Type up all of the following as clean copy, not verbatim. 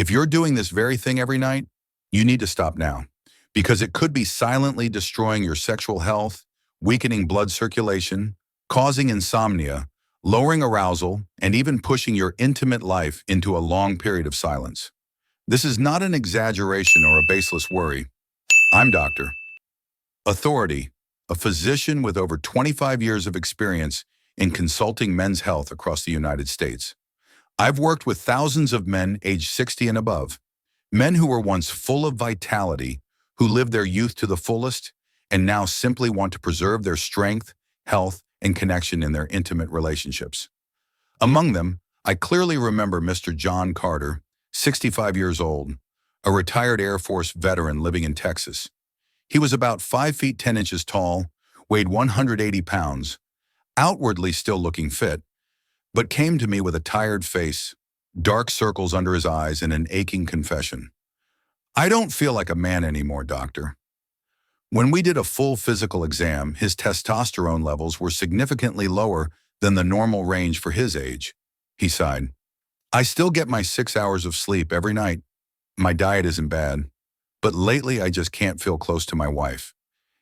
If you're doing this very thing every night, you need to stop now because it could be silently destroying your sexual health, weakening blood circulation, causing insomnia, lowering arousal, and even pushing your intimate life into a long period of silence. This is not an exaggeration or a baseless worry. I'm Dr. Authority, a physician with over 25 years of experience in consulting men's health across the United States. I've worked with thousands of men aged 60 and above, men who were once full of vitality, who lived their youth to the fullest, and now simply want to preserve their strength, health, and connection in their intimate relationships. Among them, I clearly remember Mr. John Carter, 65 years old, a retired Air Force veteran living in Texas. He was about 5 feet 10 inches tall, weighed 180 pounds, outwardly still looking fit, but came to me with a tired face, dark circles under his eyes, and an aching confession. "I don't feel like a man anymore, doctor." When we did a full physical exam, his testosterone levels were significantly lower than the normal range for his age. He sighed. "I still get my 6 hours of sleep every night. My diet isn't bad, but lately I just can't feel close to my wife.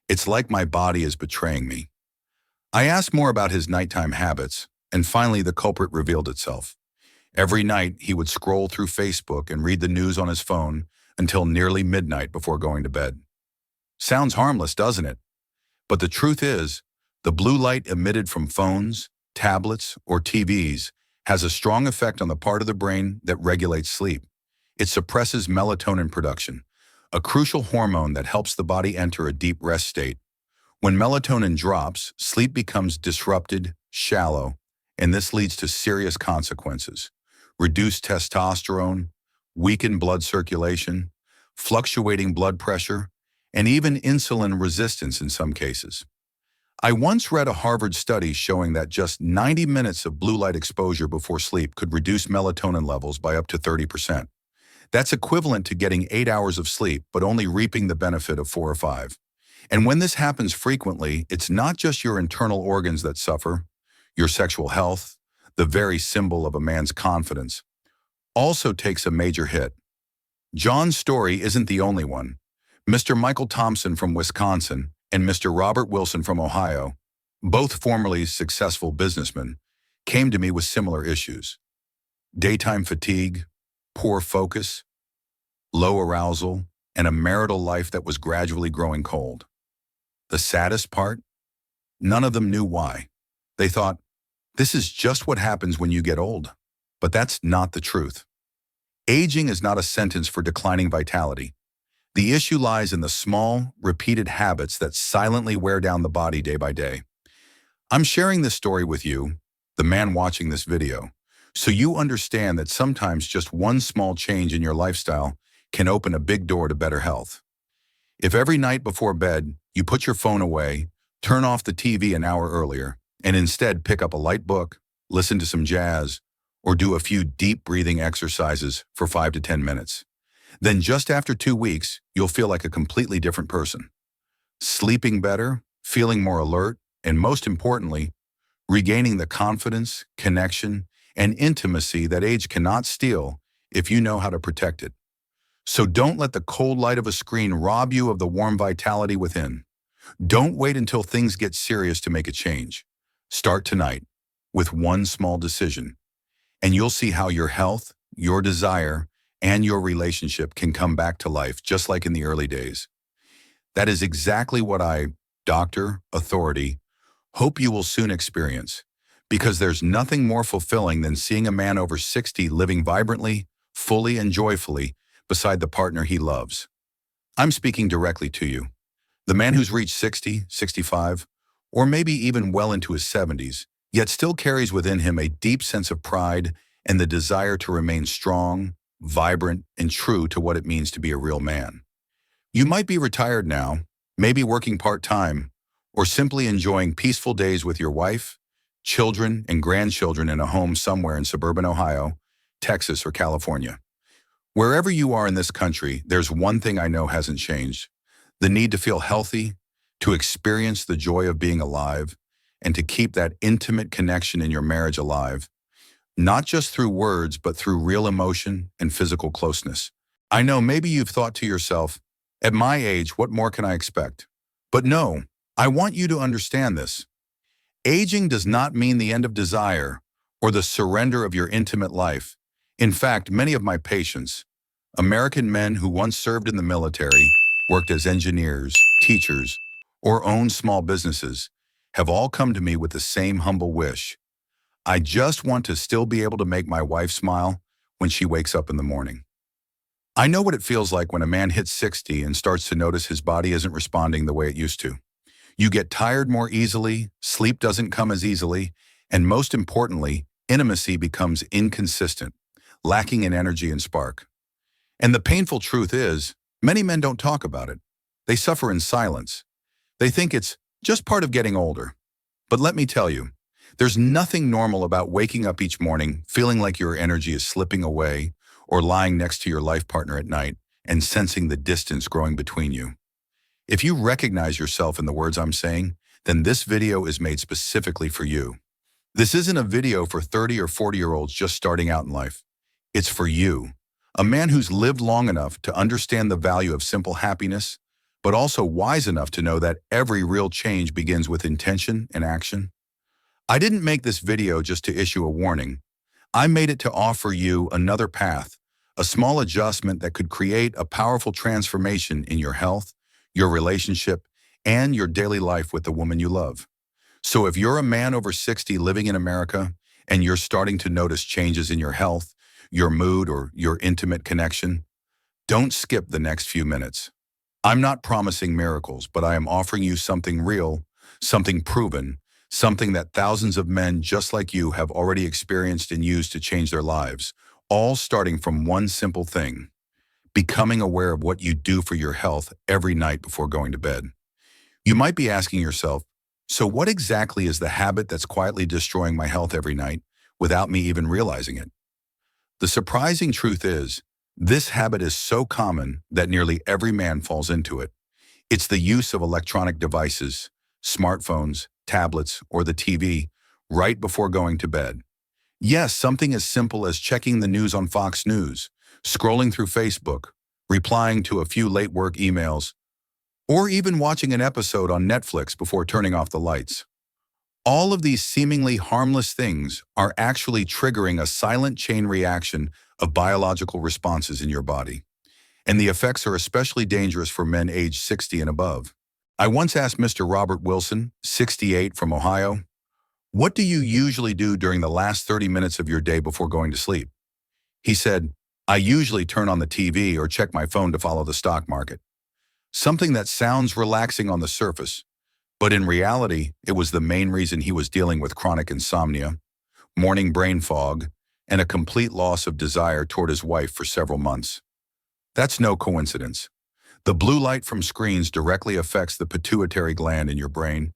It's like my body is betraying me." I asked more about his nighttime habits, and finally the culprit revealed itself. Every night he would scroll through Facebook and read the news on his phone until nearly midnight before going to bed. Sounds harmless, doesn't it? But the truth is, the blue light emitted from phones, tablets, or TVs has a strong effect on the part of the brain that regulates sleep. It suppresses melatonin production, a crucial hormone that helps the body enter a deep rest state. When melatonin drops, sleep becomes disrupted, shallow, and this leads to serious consequences: reduced testosterone, weakened blood circulation, fluctuating blood pressure, and even insulin resistance in some cases. I once read a Harvard study showing that just 90 minutes of blue light exposure before sleep could reduce melatonin levels by up to 30%. That's equivalent to getting 8 hours of sleep, but only reaping the benefit of 4 or 5. And when this happens frequently, it's not just your internal organs that suffer. Your sexual health, the very symbol of a man's confidence, also takes a major hit. John's story isn't the only one. Mr. Michael Thompson from Wisconsin and Mr. Robert Wilson from Ohio, both formerly successful businessmen, came to me with similar issues: daytime fatigue, poor focus, low arousal, and a marital life that was gradually growing cold. The saddest part? None of them knew why. They thought, this is just what happens when you get old. But that's not the truth. Aging is not a sentence for declining vitality. The issue lies in the small, repeated habits that silently wear down the body day by day. I'm sharing this story with you, the man watching this video, so you understand that sometimes just one small change in your lifestyle can open a big door to better health. If every night before bed you put your phone away, turn off the TV an hour earlier, and instead pick up a light book, listen to some jazz, or do a few deep breathing exercises for 5 to 10 minutes, then just after 2 weeks, you'll feel like a completely different person. Sleeping better, feeling more alert, and most importantly, regaining the confidence, connection, and intimacy that age cannot steal if you know how to protect it. So don't let the cold light of a screen rob you of the warm vitality within. Don't wait until things get serious to make a change. Start tonight with one small decision, and you'll see how your health, your desire, and your relationship can come back to life just like in the early days. That is exactly what I, Dr. Authority, hope you will soon experience, because there's nothing more fulfilling than seeing a man over 60 living vibrantly, fully, and joyfully beside the partner he loves. I'm speaking directly to you, the man who's reached 60, 65, or maybe even well into his 70s, yet still carries within him a deep sense of pride and the desire to remain strong, vibrant, and true to what it means to be a real man. You might be retired now, maybe working part-time, or simply enjoying peaceful days with your wife, children, and grandchildren in a home somewhere in suburban Ohio, Texas, or California. Wherever you are in this country, there's one thing I know hasn't changed: the need to feel healthy, to experience the joy of being alive, and to keep that intimate connection in your marriage alive. not just through words, but through real emotion and physical closeness. I know maybe you've thought to yourself, at my age, what more can I expect? But no, I want you to understand this. Aging does not mean the end of desire or the surrender of your intimate life. In fact, many of my patients, American men who once served in the military, worked as engineers, teachers, or owned small businesses, have all come to me with the same humble wish. I just want to still be able to make my wife smile when she wakes up in the morning. I know what it feels like when a man hits 60 and starts to notice his body isn't responding the way it used to. You get tired more easily, sleep doesn't come as easily, and most importantly, intimacy becomes inconsistent, lacking in energy and spark. And the painful truth is, many men don't talk about it. They suffer in silence. They think it's just part of getting older. But let me tell you, there's nothing normal about waking up each morning feeling like your energy is slipping away, or lying next to your life partner at night and sensing the distance growing between you. If you recognize yourself in the words I'm saying, then this video is made specifically for you. This isn't a video for 30 or 40-year-olds just starting out in life. It's for you, a man who's lived long enough to understand the value of simple happiness, but also wise enough to know that every real change begins with intention and action. I didn't make this video just to issue a warning. I made it to offer you another path, a small adjustment that could create a powerful transformation in your health, your relationship, and your daily life with the woman you love. So if you're a man over 60 living in America and you're starting to notice changes in your health, your mood, or your intimate connection, don't skip the next few minutes. I'm not promising miracles, but I am offering you something real, something proven, something that thousands of men just like you have already experienced and used to change their lives, all starting from one simple thing: becoming aware of what you do for your health every night before going to bed. You might be asking yourself, so what exactly is the habit that's quietly destroying my health every night without me even realizing it? The surprising truth is, this habit is so common that nearly every man falls into it. It's the use of electronic devices, smartphones, tablets, or the TV right before going to bed. Yes, something as simple as checking the news on Fox News, scrolling through Facebook, replying to a few late work emails, or even watching an episode on Netflix before turning off the lights. All of these seemingly harmless things are actually triggering a silent chain reaction of biological responses in your body. And the effects are especially dangerous for men aged 60 and above. I once asked Mr. Robert Wilson, 68, from Ohio, "What do you usually do during the last 30 minutes of your day before going to sleep?" He said, "I usually turn on the TV or check my phone to follow the stock market." Something that sounds relaxing on the surface, but in reality, it was the main reason he was dealing with chronic insomnia, morning brain fog, and a complete loss of desire toward his wife for several months. That's no coincidence. The blue light from screens directly affects the pituitary gland in your brain,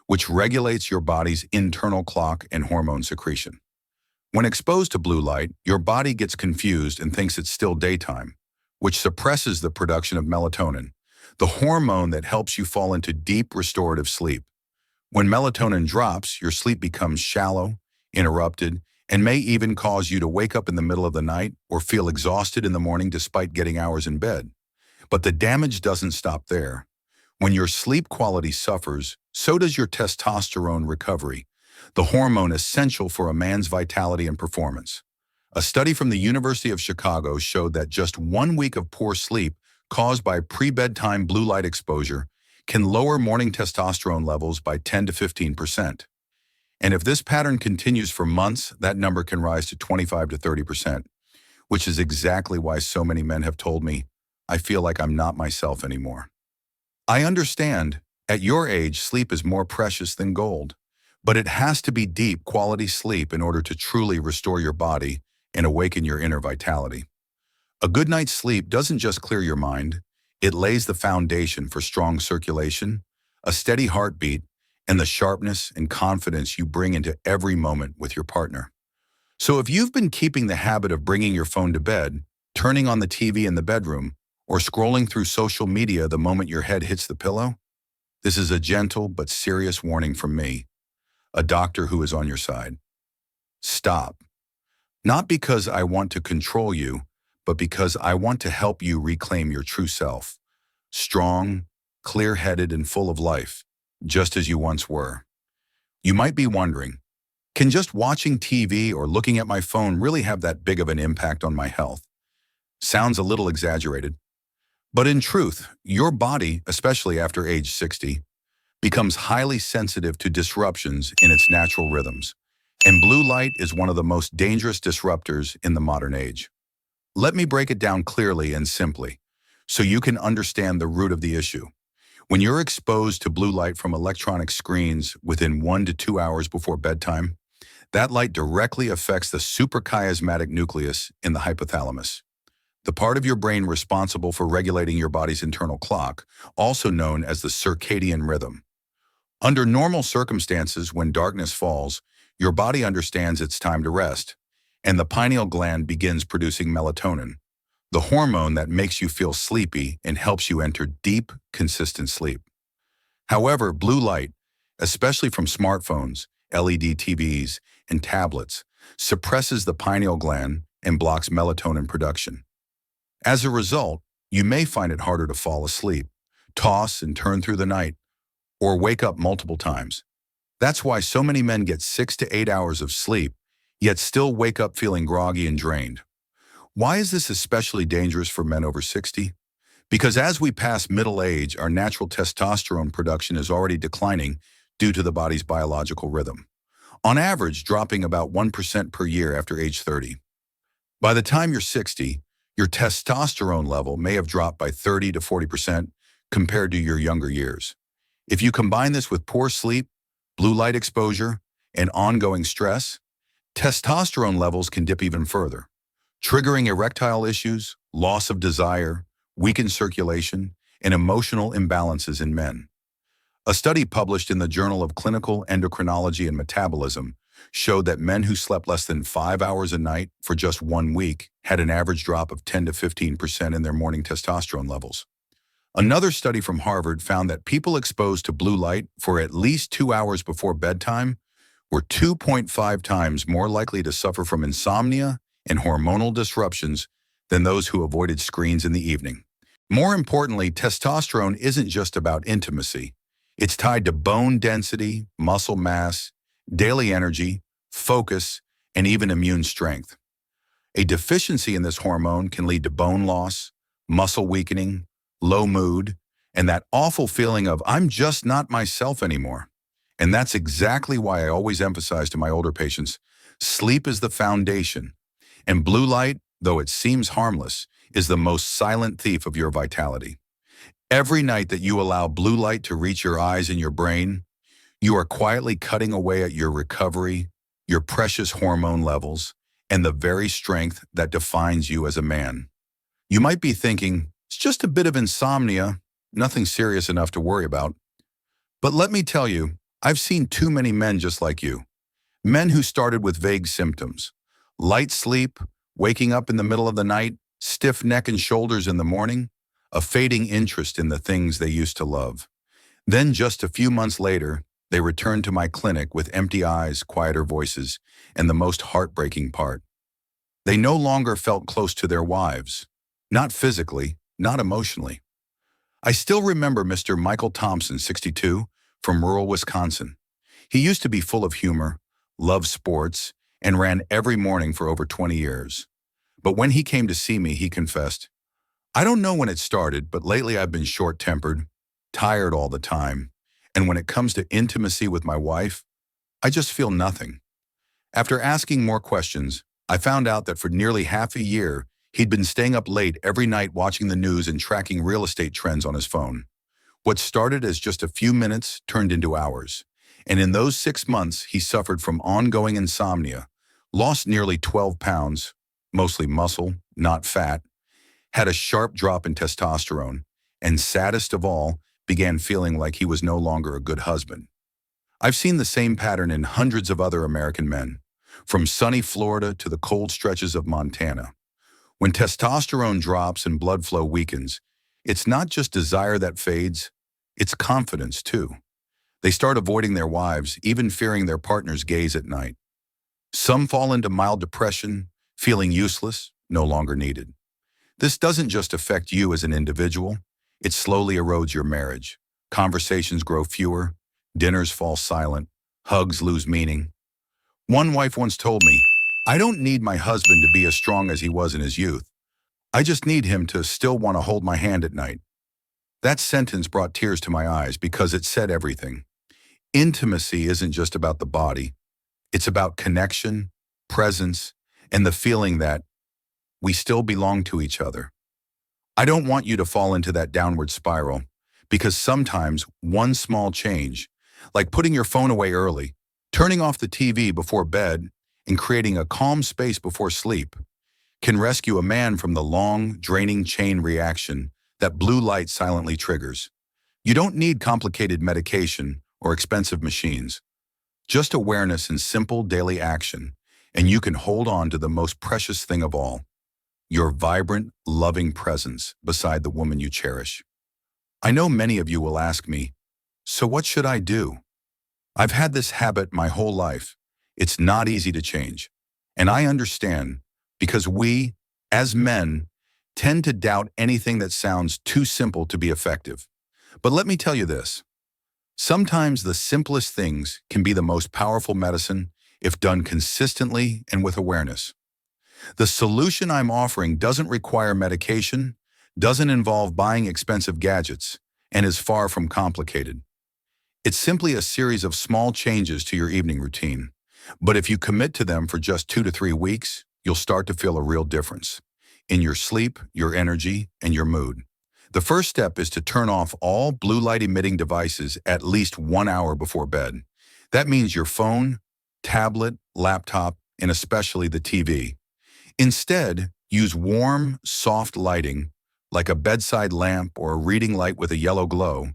which regulates your body's internal clock and hormone secretion. When exposed to blue light, your body gets confused and thinks it's still daytime, which suppresses the production of melatonin, the hormone that helps you fall into deep restorative sleep. When melatonin drops, your sleep becomes shallow, interrupted, and may even cause you to wake up in the middle of the night or feel exhausted in the morning despite getting hours in bed. But the damage doesn't stop there. When your sleep quality suffers, so does your testosterone recovery, the hormone essential for a man's vitality and performance. A study from the University of Chicago showed that just 1 week of poor sleep caused by pre-bedtime blue light exposure can lower morning testosterone levels by 10 to 15%. And if this pattern continues for months, that number can rise to 25 to 30%, which is exactly why so many men have told me, "I feel like I'm not myself anymore." I understand, at your age, sleep is more precious than gold, but it has to be deep, quality sleep in order to truly restore your body and awaken your inner vitality. A good night's sleep doesn't just clear your mind, it lays the foundation for strong circulation, a steady heartbeat, and the sharpness and confidence you bring into every moment with your partner. So if you've been keeping the habit of bringing your phone to bed, turning on the TV in the bedroom, or scrolling through social media the moment your head hits the pillow, this is a gentle but serious warning from me, a doctor who is on your side. Stop. Not because I want to control you, but because I want to help you reclaim your true self. Strong, clear-headed, and full of life, just as you once were. You might be wondering, can just watching TV or looking at my phone really have that big of an impact on my health? Sounds a little exaggerated. But in truth, your body, especially after age 60, becomes highly sensitive to disruptions in its natural rhythms. And blue light is one of the most dangerous disruptors in the modern age. Let me break it down clearly and simply, so you can understand the root of the issue. When you're exposed to blue light from electronic screens within 1 to 2 hours before bedtime, that light directly affects the suprachiasmatic nucleus in the hypothalamus, the part of your brain responsible for regulating your body's internal clock, also known as the circadian rhythm. Under normal circumstances, when darkness falls, your body understands it's time to rest, and the pineal gland begins producing melatonin, the hormone that makes you feel sleepy and helps you enter deep, consistent sleep. However, blue light, especially from smartphones, LED TVs, and tablets, suppresses the pineal gland and blocks melatonin production. As a result, you may find it harder to fall asleep, toss and turn through the night, or wake up multiple times. That's why so many men get 6 to 8 hours of sleep, yet still wake up feeling groggy and drained. Why is this especially dangerous for men over 60? Because as we pass middle age, our natural testosterone production is already declining due to the body's biological rhythm, on average dropping about 1% per year after age 30. By the time you're 60, your testosterone level may have dropped by 30 to 40% compared to your younger years. If you combine this with poor sleep, blue light exposure, and ongoing stress, testosterone levels can dip even further, triggering erectile issues, loss of desire, weakened circulation, and emotional imbalances in men. A study published in the Journal of Clinical Endocrinology and Metabolism showed that men who slept less than 5 hours a night for just 1 week had an average drop of 10 to 15% in their morning testosterone levels. Another study from Harvard found that people exposed to blue light for at least 2 hours before bedtime were 2.5 times more likely to suffer from insomnia and hormonal disruptions than those who avoided screens in the evening. More importantly, testosterone isn't just about intimacy. It's tied to bone density, muscle mass, daily energy, focus, and even immune strength. A deficiency in this hormone can lead to bone loss, muscle weakening, low mood, and that awful feeling of I'm just not myself anymore. And that's exactly why I always emphasize to my older patients, sleep is the foundation, and blue light, though it seems harmless, is the most silent thief of your vitality. Every night that you allow blue light to reach your eyes and your brain, you are quietly cutting away at your recovery, your precious hormone levels, and the very strength that defines you as a man. You might be thinking, it's just a bit of insomnia, nothing serious enough to worry about. But let me tell you, I've seen too many men just like you. Men who started with vague symptoms, light sleep, waking up in the middle of the night, stiff neck and shoulders in the morning, a fading interest in the things they used to love. Then just a few months later, they returned to my clinic with empty eyes, quieter voices, and the most heartbreaking part. They no longer felt close to their wives, not physically, not emotionally. I still remember Mr. Michael Thompson, 62, from rural Wisconsin. He used to be full of humor, loved sports, and ran every morning for over 20 years. But when he came to see me, he confessed, I don't know when it started, but lately I've been short-tempered, tired all the time, and when it comes to intimacy with my wife, I just feel nothing. After asking more questions, I found out that for nearly half a year, he'd been staying up late every night watching the news and tracking real estate trends on his phone. What started as just a few minutes turned into hours. And in those 6 months, he suffered from ongoing insomnia, lost nearly 12 pounds, mostly muscle, not fat, had a sharp drop in testosterone, and saddest of all, began feeling like he was no longer a good husband. I've seen the same pattern in hundreds of other American men, from sunny Florida to the cold stretches of Montana. When testosterone drops and blood flow weakens, it's not just desire that fades, it's confidence too. They start avoiding their wives, even fearing their partner's gaze at night. Some fall into mild depression, Feeling useless, no longer needed. This doesn't just affect you as an individual, it slowly erodes your marriage. Conversations grow fewer, dinners fall silent, hugs lose meaning. One wife once told me, "I don't need my husband to be as strong as he was in his youth. I just need him to still want to hold my hand at night." That sentence brought tears to my eyes because it said everything. Intimacy isn't just about the body. It's about connection, presence, and the feeling that we still belong to each other. I don't want you to fall into that downward spiral because sometimes one small change, like putting your phone away early, turning off the TV before bed, and creating a calm space before sleep, can rescue a man from the long, draining chain reaction that blue light silently triggers. You don't need complicated medication or expensive machines, just awareness and simple daily action, and you can hold on to the most precious thing of all, your vibrant, loving presence beside the woman you cherish. I know many of you will ask me, "So what should I do?" I've had this habit my whole life. It's not easy to change. And I understand because we, as men, tend to doubt anything that sounds too simple to be effective. But let me tell you this. Sometimes the simplest things can be the most powerful medicine if done consistently and with awareness. The solution I'm offering doesn't require medication, doesn't involve buying expensive gadgets, and is far from complicated. It's simply a series of small changes to your evening routine. But if you commit to them for just 2 to 3 weeks, you'll start to feel a real difference in your sleep, your energy, and your mood. The first step is to turn off all blue light emitting devices at least 1 hour before bed. That means your phone, tablet, laptop, and especially the TV. Instead, use warm, soft lighting, like a bedside lamp or a reading light with a yellow glow,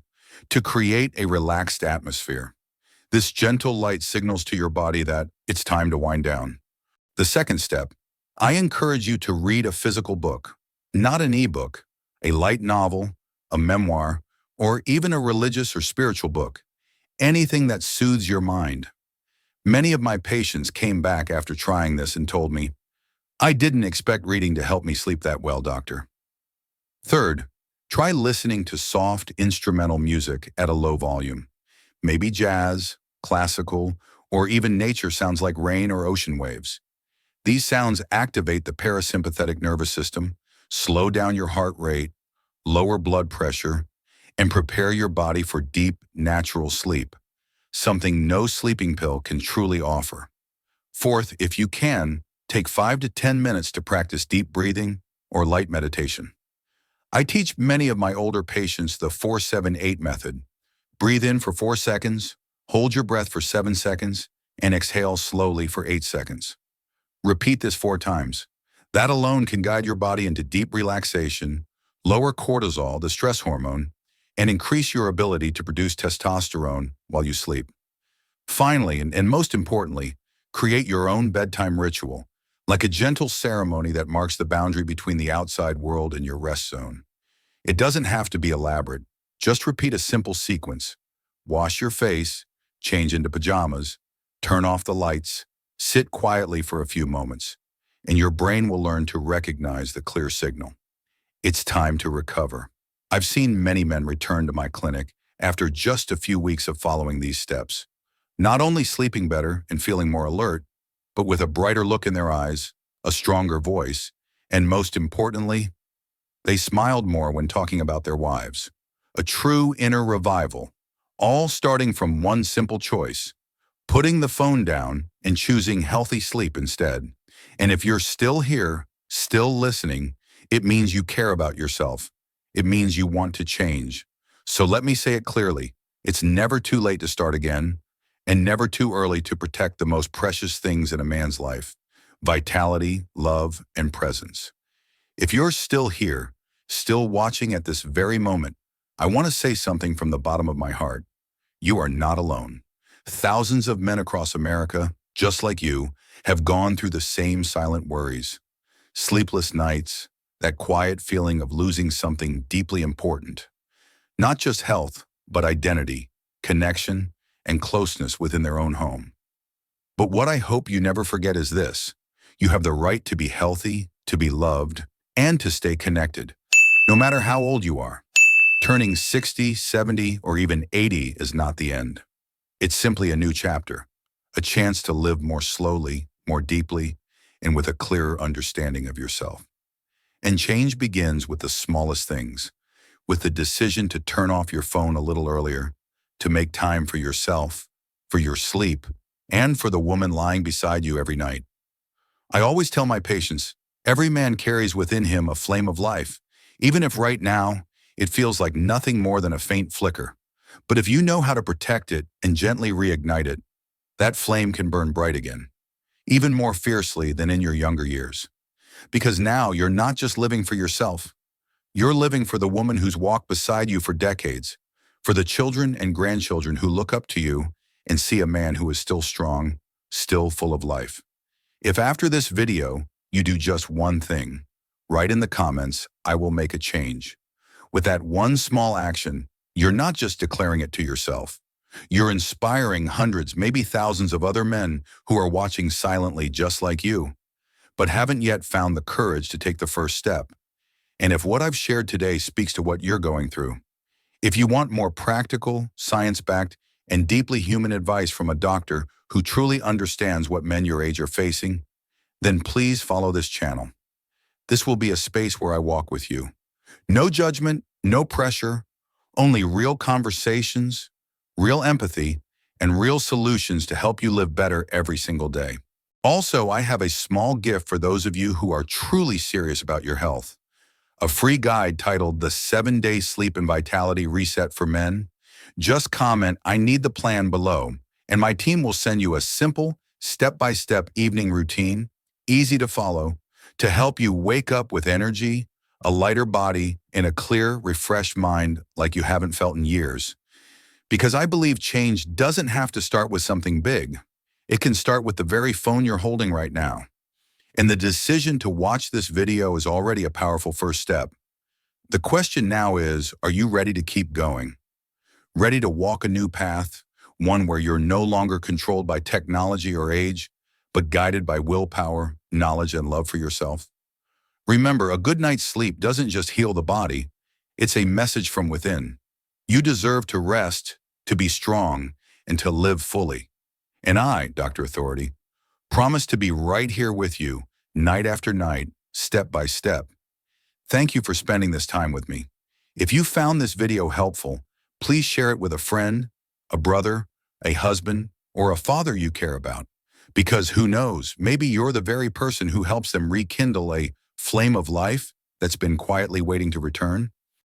to create a relaxed atmosphere. This gentle light signals to your body that it's time to wind down. The second step, I encourage you to read a physical book, not an ebook, a light novel, a memoir, or even a religious or spiritual book, anything that soothes your mind. Many of my patients came back after trying this and told me, "I didn't expect reading to help me sleep that well, doctor." Third, try listening to soft instrumental music at a low volume. Maybe jazz, classical, or even nature sounds like rain or ocean waves. These sounds activate the parasympathetic nervous system, slow down your heart rate, lower blood pressure, and prepare your body for deep, natural sleep, something no sleeping pill can truly offer. Fourth, if you can, take 5 to 10 minutes to practice deep breathing or light meditation. I teach many of my older patients the 4-7-8 method. Breathe in for 4 seconds, hold your breath for 7 seconds, and exhale slowly for 8 seconds. Repeat this 4 times. That alone can guide your body into deep relaxation, lower cortisol, the stress hormone, and increase your ability to produce testosterone while you sleep. Finally, and most importantly, create your own bedtime ritual, like a gentle ceremony that marks the boundary between the outside world and your rest zone. It doesn't have to be elaborate. Just repeat a simple sequence. Wash your face, change into pajamas, turn off the lights, sit quietly for a few moments, and your brain will learn to recognize the clear signal. It's time to recover. I've seen many men return to my clinic after just a few weeks of following these steps, not only sleeping better and feeling more alert, but with a brighter look in their eyes, a stronger voice, and most importantly, they smiled more when talking about their wives. A true inner revival, all starting from one simple choice, putting the phone down and choosing healthy sleep instead. And if you're still here, still listening, it means you care about yourself. It means you want to change. So let me say it clearly. It's never too late to start again, and never too early to protect the most precious things in a man's life: vitality, love, and presence. If you're still here, still watching at this very moment, I want to say something from the bottom of my heart. You are not alone. Thousands of men across America, just like you, have gone through the same silent worries. Sleepless nights, that quiet feeling of losing something deeply important. Not just health, but identity, connection, and closeness within their own home. But what I hope you never forget is this: You have the right to be healthy, to be loved, and to stay connected, no matter how old you are. Turning 60, 70, or even 80 is not the end. It's simply a new chapter, a chance to live more slowly, more deeply, and with a clearer understanding of yourself. And change begins with the smallest things, with the decision to turn off your phone a little earlier, to make time for yourself, for your sleep, and for the woman lying beside you every night. I always tell my patients, every man carries within him a flame of life, even if right now it feels like nothing more than a faint flicker. But if you know how to protect it and gently reignite it, that flame can burn bright again, even more fiercely than in your younger years. Because now you're not just living for yourself, you're living for the woman who's walked beside you for decades, for the children and grandchildren who look up to you and see a man who is still strong, still full of life. If after this video, you do just one thing, write in the comments, "I will make a change." With that one small action, you're not just declaring it to yourself. You're inspiring hundreds, maybe thousands of other men who are watching silently just like you, but haven't yet found the courage to take the first step. And if what I've shared today speaks to what you're going through, if you want more practical, science-backed, and deeply human advice from a doctor who truly understands what men your age are facing, then please follow this channel. This will be a space where I walk with you. No judgment, no pressure, only real conversations, real empathy, and real solutions to help you live better every single day. Also, I have a small gift for those of you who are truly serious about your health. A free guide titled The 7-Day Sleep and Vitality Reset for Men. Just comment, "I need the plan" below, and my team will send you a simple, step-by-step evening routine, easy to follow, to help you wake up with energy, a lighter body, and a clear, refreshed mind like you haven't felt in years. Because I believe change doesn't have to start with something big. It can start with the very phone you're holding right now. And the decision to watch this video is already a powerful first step. The question now is, are you ready to keep going? Ready to walk a new path, one where you're no longer controlled by technology or age, but guided by willpower, knowledge, and love for yourself? Remember, a good night's sleep doesn't just heal the body, it's a message from within. You deserve to rest, to be strong, and to live fully. And I, Dr. Authority, promise to be right here with you, night after night, step by step. Thank you for spending this time with me. If you found this video helpful, please share it with a friend, a brother, a husband, or a father you care about. Because who knows, maybe you're the very person who helps them rekindle a flame of life that's been quietly waiting to return.